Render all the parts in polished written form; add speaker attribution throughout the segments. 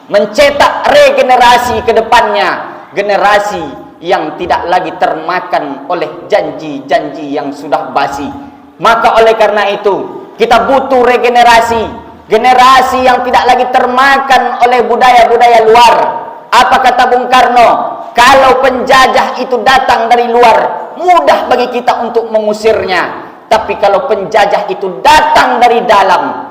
Speaker 1: mencetak regenerasi ke depannya, generasi yang tidak lagi termakan oleh janji-janji yang sudah basi. Maka oleh karena itu kita butuh regenerasi, generasi yang tidak lagi termakan oleh budaya-budaya luar. Apa kata Bung Karno? Kalau penjajah itu datang dari luar, mudah bagi kita untuk mengusirnya. Tapi kalau penjajah itu datang dari dalam,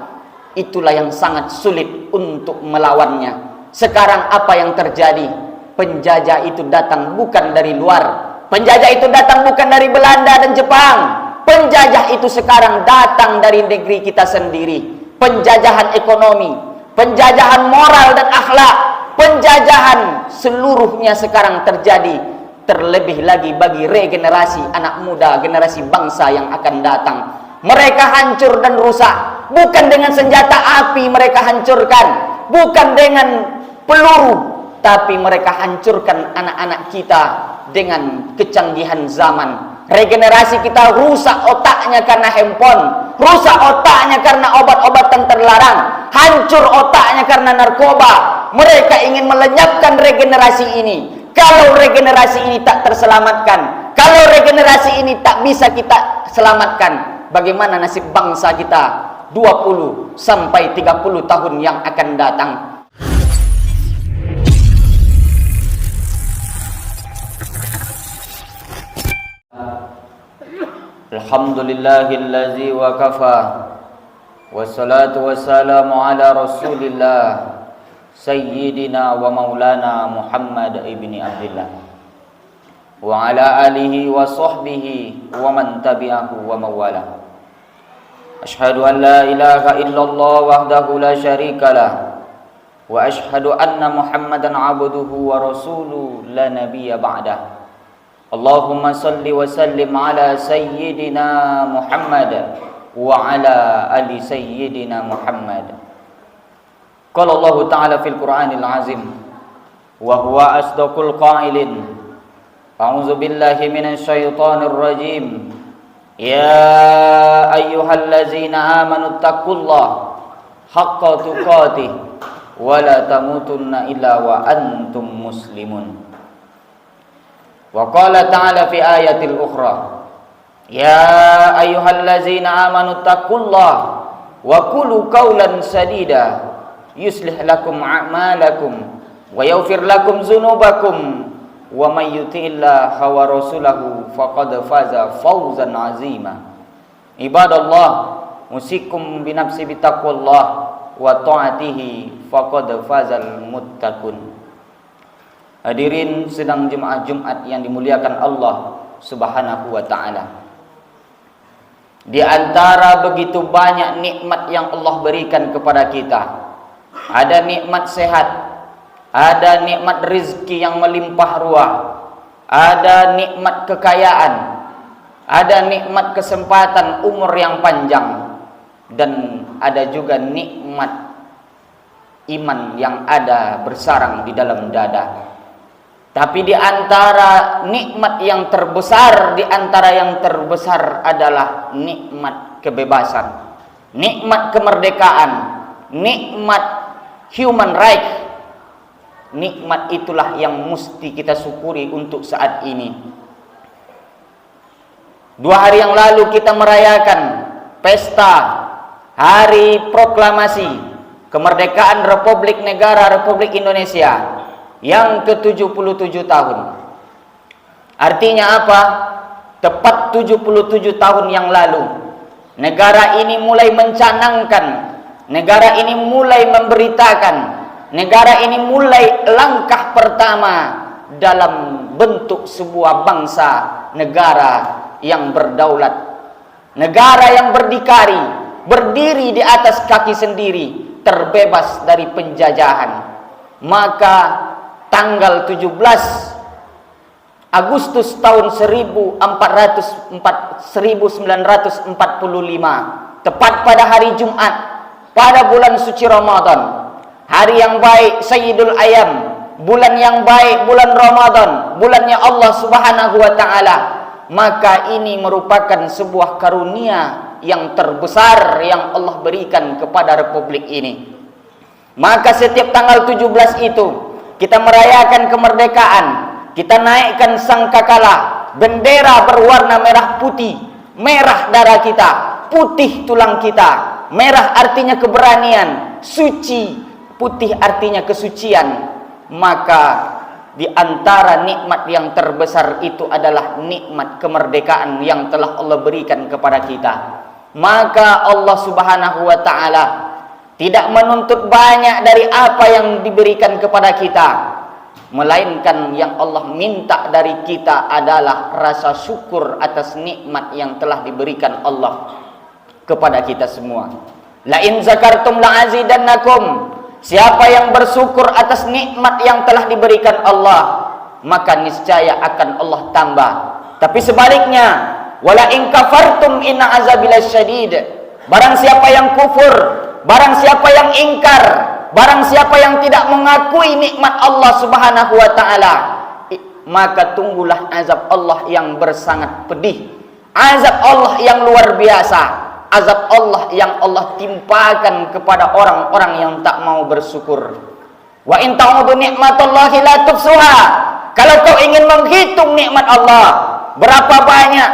Speaker 1: itulah yang sangat sulit untuk melawannya. Sekarang apa yang terjadi? Penjajah itu datang bukan dari luar. Penjajah itu datang bukan dari Belanda dan Jepang. Penjajah itu sekarang datang dari negeri kita sendiri. Penjajahan ekonomi, penjajahan moral dan akhlak, penjajahan seluruhnya sekarang terjadi. Terlebih lagi bagi regenerasi anak muda, generasi bangsa yang akan datang. Mereka hancur dan rusak bukan dengan senjata api, mereka hancurkan bukan dengan peluru, tapi mereka hancurkan anak-anak kita dengan kecanggihan zaman. Regenerasi kita rusak otaknya karena handphone, rusak otaknya karena obat-obatan terlarang, hancur otaknya karena narkoba. Mereka ingin melenyapkan regenerasi ini. Kalau regenerasi ini tak terselamatkan, kalau regenerasi ini tak bisa kita selamatkan, bagaimana nasib bangsa kita 20 sampai 30 tahun yang akan datang? Alhamdulillahillazi wa kafa, wassalatu wassalamu ala rasulillah Sayyidina wa maulana Muhammad ibni Abdillah wa ala alihi wa sahbihi wa man tabi'ahu wa mawala. Ashhadu an la ilaha illallah wahdahu la syarika lah, wa ashhadu anna Muhammadan abduhu wa rasuluhu la nabiyya ba'dah. Allahumma salli wa sallim ala Sayyidina Muhammad wa ala ali Sayyidina Muhammad. Qala Allah Ta'ala fil Qur'anil Azim wa huwa asdaqul qailin. A'udzu billahi minasy syaithanir rajim. Ya ayyuhallazina amanu taqullaha haqqa tuqatih wa la tamutunna illa wa antum muslimun. Wa qala ta'ala fi ayatil ukhra, ya ayyuhallazina amanu taqullaha wa qulu qawlan sadida yuslih lakum a'malakum wa yaghfir lakum dzunubakum wa may yuti'illaha wa rasulahu faqad faza fawzan 'azima. Ibadallah, musikum binafsi bitaqwallah wa ta'atihi faqad fazal muttaqun. Hadirin sedang jemaah Jumat yang dimuliakan Allah Subhanahu wa ta'ala. Di antara begitu banyak nikmat yang Allah berikan kepada kita, ada nikmat sehat, ada nikmat rizki yang melimpah ruah, ada nikmat kekayaan, ada nikmat kesempatan umur yang panjang, dan ada juga nikmat iman yang ada bersarang di dalam dada. Tapi di antara nikmat yang terbesar, di antara yang terbesar adalah nikmat kebebasan, nikmat kemerdekaan, nikmat human right. Nikmat itulah yang mesti kita syukuri untuk saat ini. 2 hari yang lalu kita merayakan pesta Hari Proklamasi Kemerdekaan Republik Negara Republik Indonesia yang ke-77 tahun. Artinya apa? Tepat 77 tahun yang lalu, negara ini mulai mencanangkan, negara ini mulai memberitakan, negara ini mulai langkah pertama dalam bentuk sebuah bangsa, negara yang berdaulat, negara yang berdikari, berdiri di atas kaki sendiri, terbebas dari penjajahan. Maka tanggal 17 Agustus tahun 1945, tepat pada hari Jumat, pada bulan suci Ramadan, hari yang baik, Sayyidul Ayam, bulan yang baik, bulan Ramadan, bulannya Allah Subhanahu wa ta'ala. Maka ini merupakan sebuah karunia yang terbesar yang Allah berikan kepada republik ini. Maka setiap tanggal 17 itu kita merayakan kemerdekaan. Kita naikkan sangkakala, bendera berwarna merah putih. Merah darah kita, putih tulang kita. Merah artinya keberanian, suci, putih artinya kesucian. Maka di antara nikmat yang terbesar itu adalah nikmat kemerdekaan yang telah Allah berikan kepada kita. Maka Allah Subhanahu wa taala tidak menuntut banyak dari apa yang diberikan kepada kita, melainkan yang Allah minta dari kita adalah rasa syukur atas nikmat yang telah diberikan Allah kepada kita semua. La in zakartum la azidannakum. Siapa yang bersyukur atas nikmat yang telah diberikan Allah, maka niscaya akan Allah tambah. Tapi sebaliknya, wala in kafartum inna azabillahi syadid. Barang siapa yang kufur, barang siapa yang ingkar, barang siapa yang tidak mengakui nikmat Allah Subhanahu wa taala, maka tunggulah azab Allah yang bersangat pedih. Azab Allah yang luar biasa. Azab Allah yang Allah timpakan kepada orang-orang yang tak mau bersyukur. Wa in ta'udu nikmatallahi la tuhsuha. Kalau kau ingin menghitung nikmat Allah, berapa banyak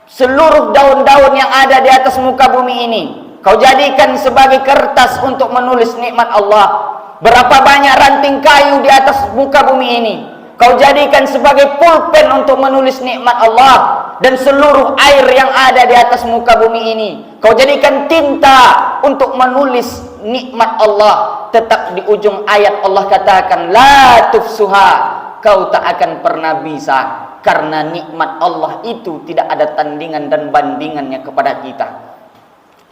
Speaker 1: seluruh daun-daun yang ada di atas muka bumi ini, kau jadikan sebagai kertas untuk menulis nikmat Allah. Berapa banyak ranting kayu di atas muka bumi ini, kau jadikan sebagai pulpen untuk menulis nikmat Allah. Dan seluruh air yang ada di atas muka bumi ini, kau jadikan tinta untuk menulis nikmat Allah. Tetap di ujung ayat Allah katakan, la tufsuha, kau tak akan pernah bisa. Karena nikmat Allah itu tidak ada tandingan dan bandingannya kepada kita.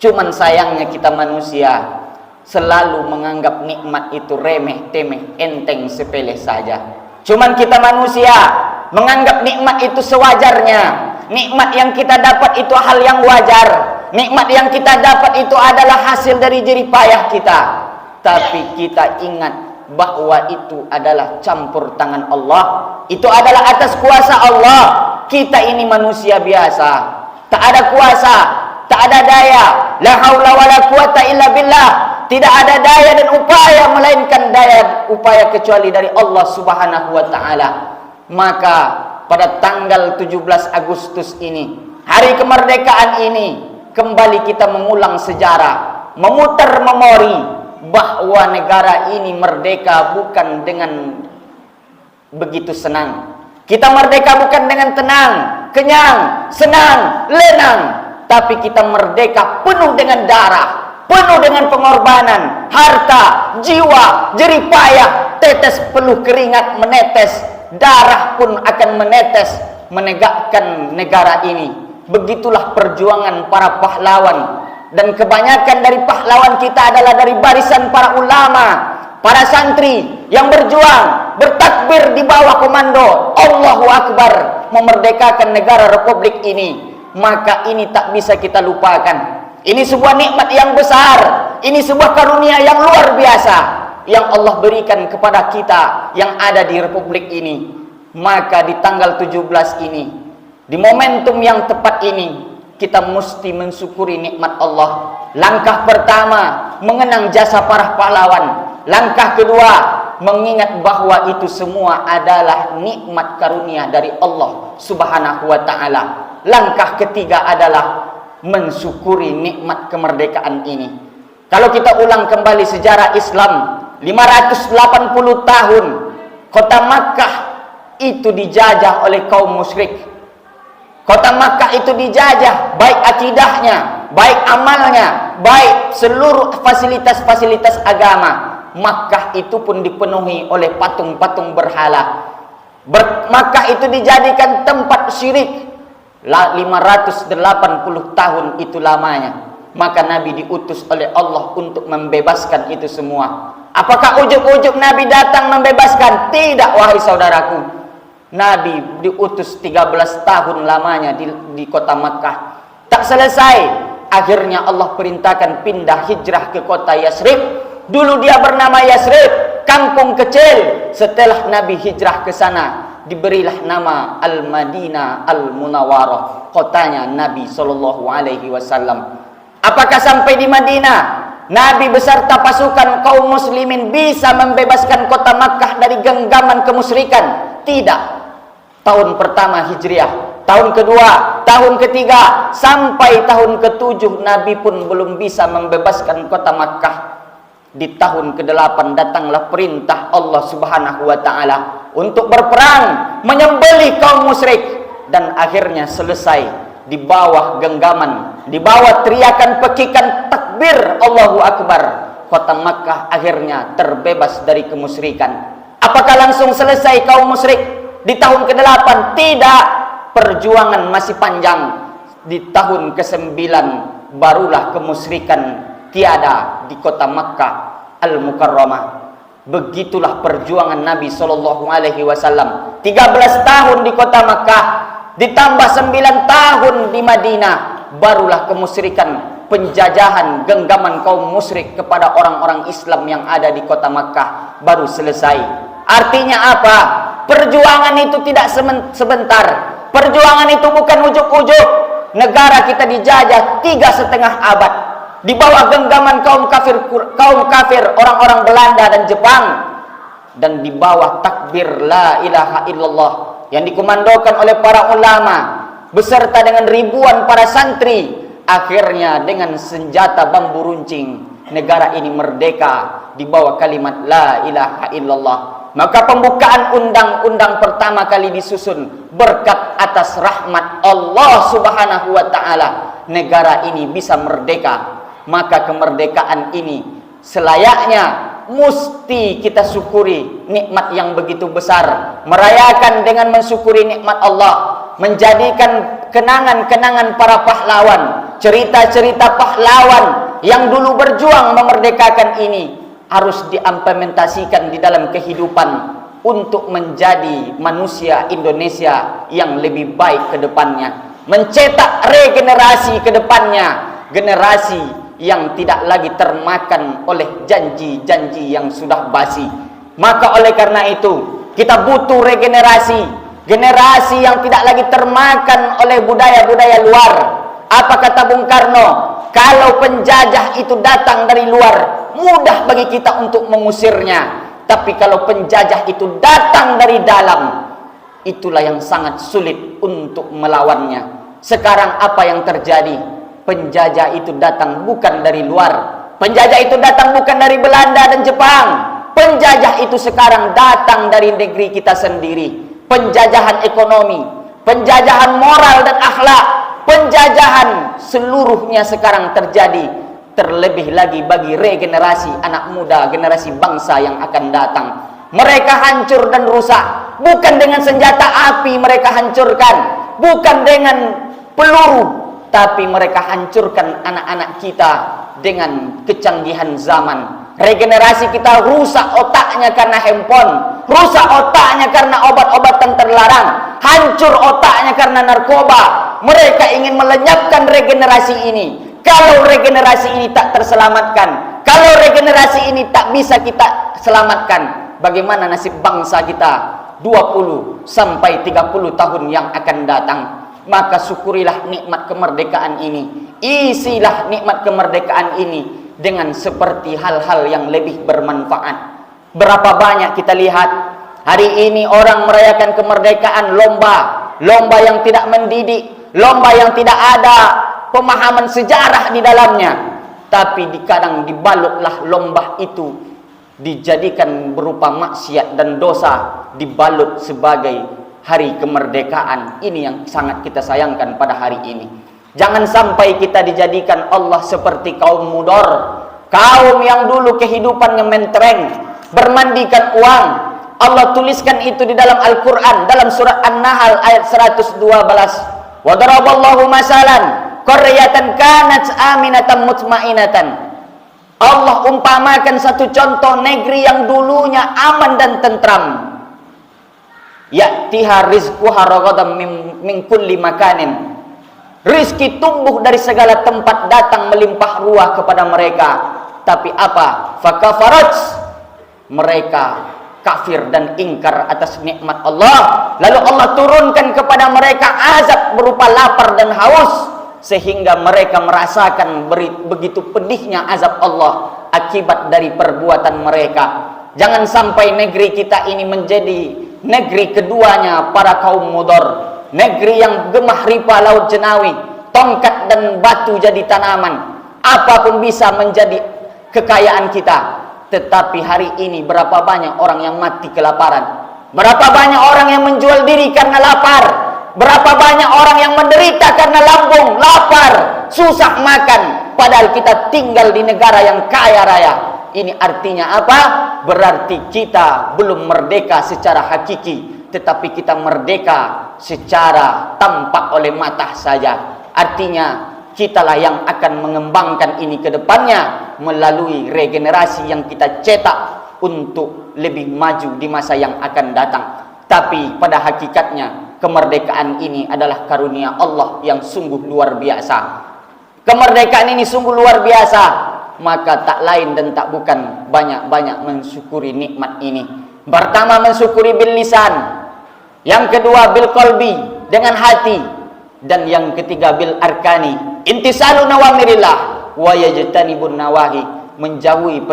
Speaker 1: Cuman sayangnya kita manusia selalu menganggap nikmat itu remeh, temeh, enteng, sepele saja. Cuman kita manusia menganggap nikmat itu sewajarnya. Nikmat yang kita dapat itu hal yang wajar. Nikmat yang kita dapat itu adalah hasil dari jerih payah kita. Tapi kita ingat bahwa itu adalah campur tangan Allah. Itu adalah atas kuasa Allah. Kita ini manusia biasa, tak ada kuasa, tak ada daya. La haula wala quwata illa billah. Tidak ada daya dan upaya melainkan daya upaya kecuali dari Allah Subhanahu wa taala. Maka pada tanggal 17 Agustus ini, hari kemerdekaan ini, kembali kita mengulang sejarah, memutar memori bahwa negara ini merdeka bukan dengan begitu senang. Kita merdeka bukan dengan tenang, kenyang, senang, lenang, tapi kita merdeka penuh dengan darah, penuh dengan pengorbanan, harta, jiwa, jerih payah, tetes peluh keringat menetes. Darah pun akan menetes menegakkan negara ini. Begitulah perjuangan para pahlawan. Dan kebanyakan dari pahlawan kita adalah dari barisan para ulama, para santri yang berjuang, bertakbir di bawah komando Allahu Akbar, memerdekakan negara Republik ini. Maka ini tak bisa kita lupakan. Ini sebuah nikmat yang besar. Ini sebuah karunia yang luar biasa yang Allah berikan kepada kita yang ada di Republik ini. Maka di tanggal 17 ini, di momentum yang tepat ini, kita mesti mensyukuri nikmat Allah. Langkah pertama, mengenang jasa para pahlawan. Langkah kedua, mengingat bahwa itu semua adalah nikmat karunia dari Allah Subhanahu wa taala. Langkah ketiga adalah mensyukuri nikmat kemerdekaan ini. Kalau kita ulang kembali sejarah Islam, 580 tahun kota Makkah itu dijajah oleh kaum musyrik. Kota Makkah itu dijajah, baik akidahnya, baik amalnya, baik seluruh fasilitas-fasilitas agama. Makkah itu pun dipenuhi oleh patung-patung berhala. Makkah itu dijadikan tempat syirik. 580 tahun itu lamanya. Maka Nabi diutus oleh Allah untuk membebaskan itu semua. Apakah ujug-ujug Nabi datang membebaskan? Tidak, wahai saudaraku. Nabi diutus 13 tahun lamanya di kota Makkah. Tak selesai, akhirnya Allah perintahkan pindah hijrah ke kota Yasrib. Dulu dia bernama Yasrib, kampung kecil. Setelah Nabi hijrah ke sana, diberilah nama Al-Madinah Al-Munawwarah, kotanya Nabi SAW. Apakah sampai di Madinah? Nabi beserta pasukan kaum muslimin bisa membebaskan kota Makkah dari genggaman kemusyrikan? Tidak. Tahun pertama Hijriah, tahun kedua, tahun ketiga, sampai tahun ke-7 Nabi pun belum bisa membebaskan kota Makkah. Di tahun ke-8 datanglah perintah Allah Subhanahu wa taala untuk berperang, menyembelih kaum musyrik, dan akhirnya selesai di bawah genggaman, di bawah teriakan pekikan takbir Allahu Akbar. Kota Makkah akhirnya terbebas dari kemusyrikan. Apakah langsung selesai kaum musyrik di tahun ke-8? Tidak. Perjuangan masih panjang. Di tahun ke-9 barulah kemusyrikan tiada di kota Makkah Al-Mukarramah. Begitulah perjuangan Nabi SAW. 13 tahun di kota Makkah, ditambah 9 tahun di Madinah, barulah kemusyrikan, penjajahan, genggaman kaum musyrik kepada orang-orang Islam yang ada di kota Makkah baru selesai. Artinya apa? Perjuangan itu tidak sebentar. Perjuangan itu bukan ujuk-ujuk. Negara kita dijajah 3,5 abad di bawah genggaman kaum kafir, orang-orang Belanda dan Jepang, dan di bawah takbir la ilaha illallah yang dikomandokan oleh para ulama beserta dengan ribuan para santri. Akhirnya dengan senjata bambu runcing negara ini merdeka di bawah kalimat la ilaha illallah. Maka pembukaan undang-undang pertama kali disusun berkat atas rahmat Allah Subhanahu wa taala. Negara ini bisa merdeka. Maka kemerdekaan ini selayaknya mesti kita syukuri nikmat yang begitu besar, merayakan dengan mensyukuri nikmat Allah, menjadikan kenangan-kenangan para pahlawan, cerita-cerita pahlawan yang dulu berjuang memerdekakan ini harus diimplementasikan di dalam kehidupan untuk menjadi manusia Indonesia yang lebih baik ke depannya, mencetak regenerasi ke depannya, generasi yang tidak lagi termakan oleh janji-janji yang sudah basi. Maka oleh karena itu kita butuh regenerasi, generasi yang tidak lagi termakan oleh budaya-budaya luar. Apa kata Bung Karno? Kalau penjajah itu datang dari luar, mudah bagi kita untuk mengusirnya. Tapi kalau penjajah itu datang dari dalam, itulah yang sangat sulit untuk melawannya. Sekarang apa yang terjadi? Penjajah itu datang bukan dari luar. Penjajah itu datang bukan dari Belanda dan Jepang. Penjajah itu sekarang datang dari negeri kita sendiri. Penjajahan ekonomi, penjajahan moral dan akhlak, penjajahan seluruhnya sekarang terjadi. Terlebih lagi bagi regenerasi anak muda, generasi bangsa yang akan datang. Mereka hancur dan rusak bukan dengan senjata api mereka hancurkan, bukan dengan peluru, tapi mereka hancurkan anak-anak kita dengan kecanggihan zaman. Regenerasi kita rusak otaknya karena handphone, rusak otaknya karena obat-obatan terlarang, hancur otaknya karena narkoba. Mereka ingin melenyapkan regenerasi ini. Kalau regenerasi ini tak terselamatkan, kalau regenerasi ini tak bisa kita selamatkan, bagaimana nasib bangsa kita 20 sampai 30 tahun yang akan datang? Maka syukurilah nikmat kemerdekaan ini, isilah nikmat kemerdekaan ini dengan seperti hal-hal yang lebih bermanfaat. Berapa banyak kita lihat hari ini orang merayakan kemerdekaan lomba yang tidak mendidik, lomba yang tidak ada pemahaman sejarah di dalamnya, tapi kadang dibalutlah lomba itu dijadikan berupa maksiat dan dosa, dibalut sebagai hari kemerdekaan. Ini yang sangat kita sayangkan pada hari ini. Jangan sampai kita dijadikan Allah seperti kaum Mudor, kaum yang dulu kehidupannya mentereng, bermandikan uang. Allah tuliskan itu di dalam Al-Quran, dalam surat An-Nahl ayat 112. Wa daraballahu masalan qaryatan kanat aminatan mutmainatan. Allah umpamakan satu contoh negeri yang dulunya aman dan tentram. Ya'tiha rizquha ragadan min kulli makanin. Rizki tumbuh dari segala tempat datang melimpah ruah kepada mereka. Tapi apa? Fakafarat, mereka kafir dan ingkar atas nikmat Allah. Lalu Allah turunkan kepada mereka azab berupa lapar dan haus. sehingga mereka merasakan begitu pedihnya azab Allah akibat dari perbuatan mereka. Jangan sampai negeri kita ini menjadi negeri keduanya para kaum Mudhar, negeri yang gemah ripa laut jenawi, tongkat dan batu jadi tanaman, apapun bisa menjadi kekayaan kita. Tetapi hari ini berapa banyak orang yang mati kelaparan, berapa banyak orang yang menjual diri karena lapar, berapa banyak orang yang menderita karena lambung lapar, susah makan, padahal kita tinggal di negara yang kaya raya. Ini artinya apa? Berarti kita belum merdeka secara hakiki, tetapi kita merdeka secara tampak oleh mata saja. Artinya kitalah yang akan mengembangkan ini ke depannya melalui regenerasi yang kita cetak untuk lebih maju di masa yang akan datang. Tapi pada hakikatnya kemerdekaan ini adalah karunia Allah yang sungguh luar biasa. Kemerdekaan ini sungguh luar biasa. Maka tak lain dan tak bukan banyak-banyak mensyukuri nikmat ini. Pertama, mensyukuri bil lisan, yang kedua bil qalbi, dengan hati, dan yang ketiga bil arkani, intisalu nawamirillah wa yajtanibun nawahi, menjauhi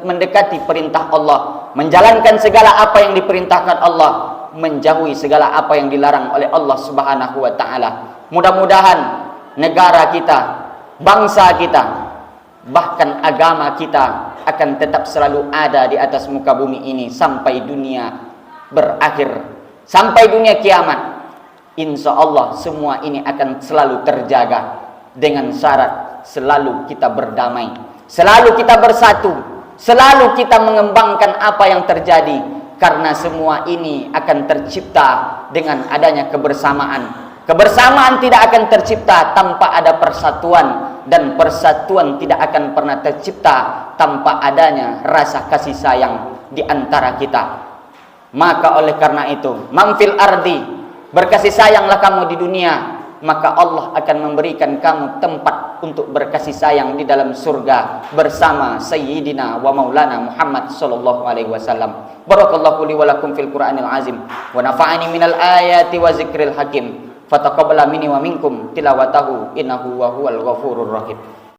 Speaker 1: mendekati perintah Allah, menjalankan segala apa yang diperintahkan Allah, menjauhi segala apa yang dilarang oleh Allah Subhanahu wa taala. Mudah-mudahan negara kita, bangsa kita, bahkan agama kita akan tetap selalu ada di atas muka bumi ini sampai dunia berakhir, sampai dunia kiamat. Insya Allah semua ini akan selalu terjaga dengan syarat selalu kita berdamai, selalu kita bersatu, selalu kita mengembangkan apa yang terjadi, karena semua ini akan tercipta dengan adanya kebersamaan. Kebersamaan tidak akan tercipta tanpa ada persatuan, dan persatuan tidak akan pernah tercipta tanpa adanya rasa kasih sayang di antara kita. Maka oleh karena itu, mamfil ardi, berkasih sayanglah kamu di dunia, maka Allah akan memberikan kamu tempat untuk berkasih sayang di dalam surga bersama Sayyidina wa Maulana Muhammad sallallahu alaihi wasallam. Barakallahu li wa lakum fil Qur'anil azim wa nafa'ani minal ayati wa zikril hakim. Fataqabbala minni wa minkum tilawatahu innahu wa huwal ghafurur rahim.